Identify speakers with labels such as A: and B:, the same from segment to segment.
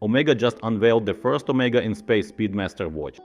A: Omega just unveiled the first Omega in Space Speedmaster watch.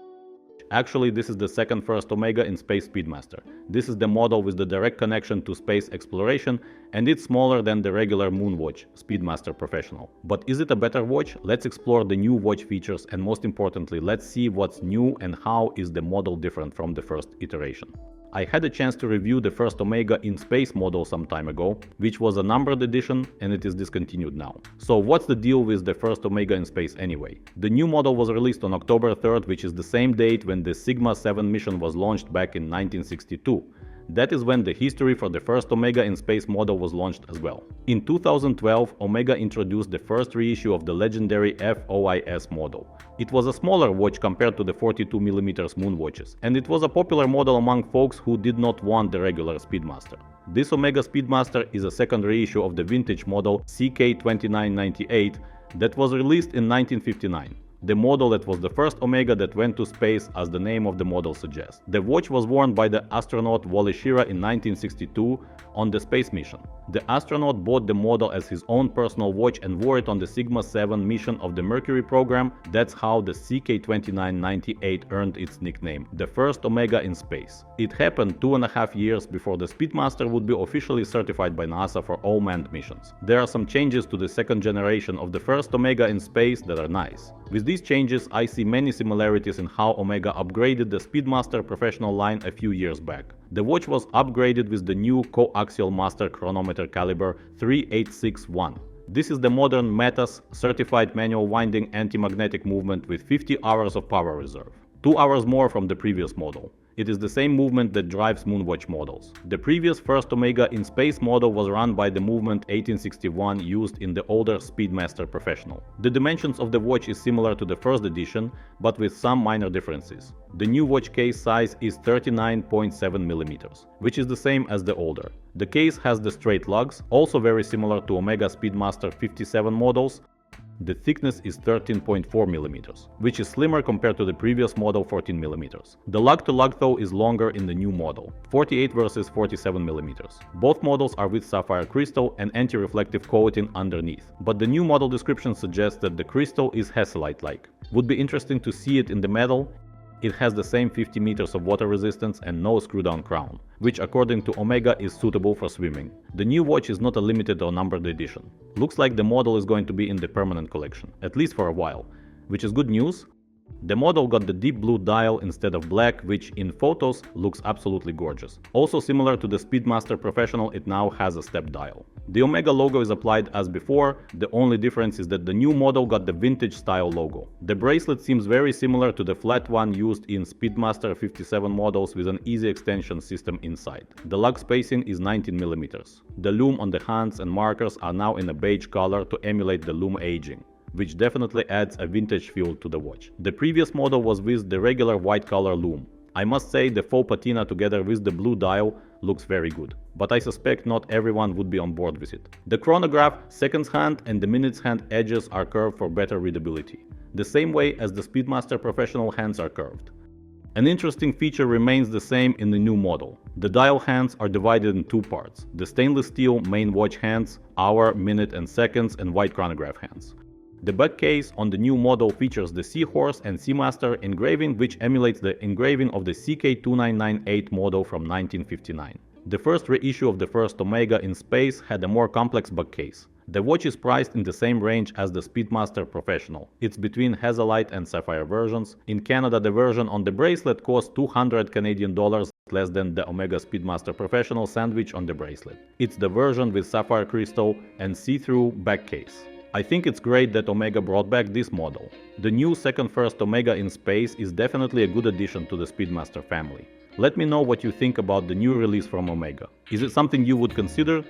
A: Actually, this is the second first Omega in Space Speedmaster. This is the model with the direct connection to space exploration, and it's smaller than the regular Moon watch, Speedmaster Professional. But is it a better watch? Let's explore the new watch features, and most importantly, let's see what's new and how is the model different from the first iteration. I had a chance to review the first Omega in Space model some time ago, which was a numbered edition, and it is discontinued now. So what's the deal with the first Omega in Space anyway? The new model was released on October 3rd, which is the same date when the Sigma 7 mission was launched back in 1962. That is when the history for the first Omega in Space model was launched as well. In 2012, Omega introduced the first reissue of the legendary FOIS model. It was a smaller watch compared to the 42mm Moon watches, and it was a popular model among folks who did not want the regular Speedmaster. This Omega Speedmaster is a second reissue of the vintage model CK2998 that was released in 1959. The model that was the first Omega that went to space, as the name of the model suggests. The watch was worn by the astronaut Wally Schirra in 1962 on the space mission. The astronaut bought the model as his own personal watch and wore it on the Sigma 7 mission of the Mercury program. That's how the CK2998 earned its nickname, the first Omega in space. It happened 2.5 years before the Speedmaster would be officially certified by NASA for all manned missions. There are some changes to the second generation of the first Omega in space that are nice. With these changes, I see many similarities in how Omega upgraded the Speedmaster Professional line a few years back. The watch was upgraded with the new coaxial master chronometer caliber 3861. This is the modern METAS certified manual winding anti-magnetic movement with 50 hours of power reserve, 2 hours more from the previous model. It is the same movement that drives Moonwatch models. The previous first Omega in Space model was run by the movement 1861 used in the older Speedmaster Professional. The dimensions of the watch is similar to the first edition, but with some minor differences. The new watch case size is 39.7mm, which is the same as the older. The case has the straight lugs, also very similar to Omega Speedmaster 57 models. The thickness is 13.4mm, which is slimmer compared to the previous model 14mm. The lug-to-lug though is longer in the new model, 48 versus 47mm. Both models are with sapphire crystal and anti-reflective coating underneath, but the new model description suggests that the crystal is Hesalite-like. Would be interesting to see it in the metal. It has the same 50 meters of water resistance and no screw-down crown, which according to Omega is suitable for swimming. The new watch is not a limited or numbered edition. Looks like the model is going to be in the permanent collection, at least for a while, which is good news. The model got the deep blue dial instead of black, which in photos looks absolutely gorgeous. Also similar to the Speedmaster Professional, it now has a step dial. The Omega logo is applied as before, the only difference is that the new model got the vintage style logo. The bracelet seems very similar to the flat one used in Speedmaster 57 models with an easy extension system inside. The lug spacing is 19mm. The lume on the hands and markers are now in a beige color to emulate the lume aging, which definitely adds a vintage feel to the watch. The previous model was with the regular white color lume. I must say the faux patina together with the blue dial looks very good, but I suspect not everyone would be on board with it. The chronograph, seconds hand and the minutes hand edges are curved for better readability, the same way as the Speedmaster Professional hands are curved. An interesting feature remains the same in the new model. The dial hands are divided in two parts, the stainless steel main watch hands, hour, minute and seconds, and white chronograph hands. The back case on the new model features the Seahorse and Seamaster engraving, which emulates the engraving of the CK2998 model from 1959. The first reissue of the first Omega in Space had a more complex back case. The watch is priced in the same range as the Speedmaster Professional. It's between Hesalite and Sapphire versions. In Canada, the version on the bracelet costs $200 less than the Omega Speedmaster Professional sandwich on the bracelet. It's the version with sapphire crystal and see-through back case. I think it's great that Omega brought back this model. The new second first Omega in Space is definitely a good addition to the Speedmaster family. Let me know what you think about the new release from Omega. Is it something you would consider?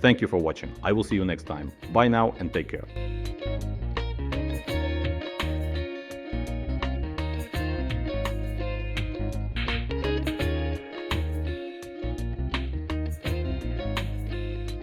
A: Thank you for watching. I will see you next time. Bye now and take care.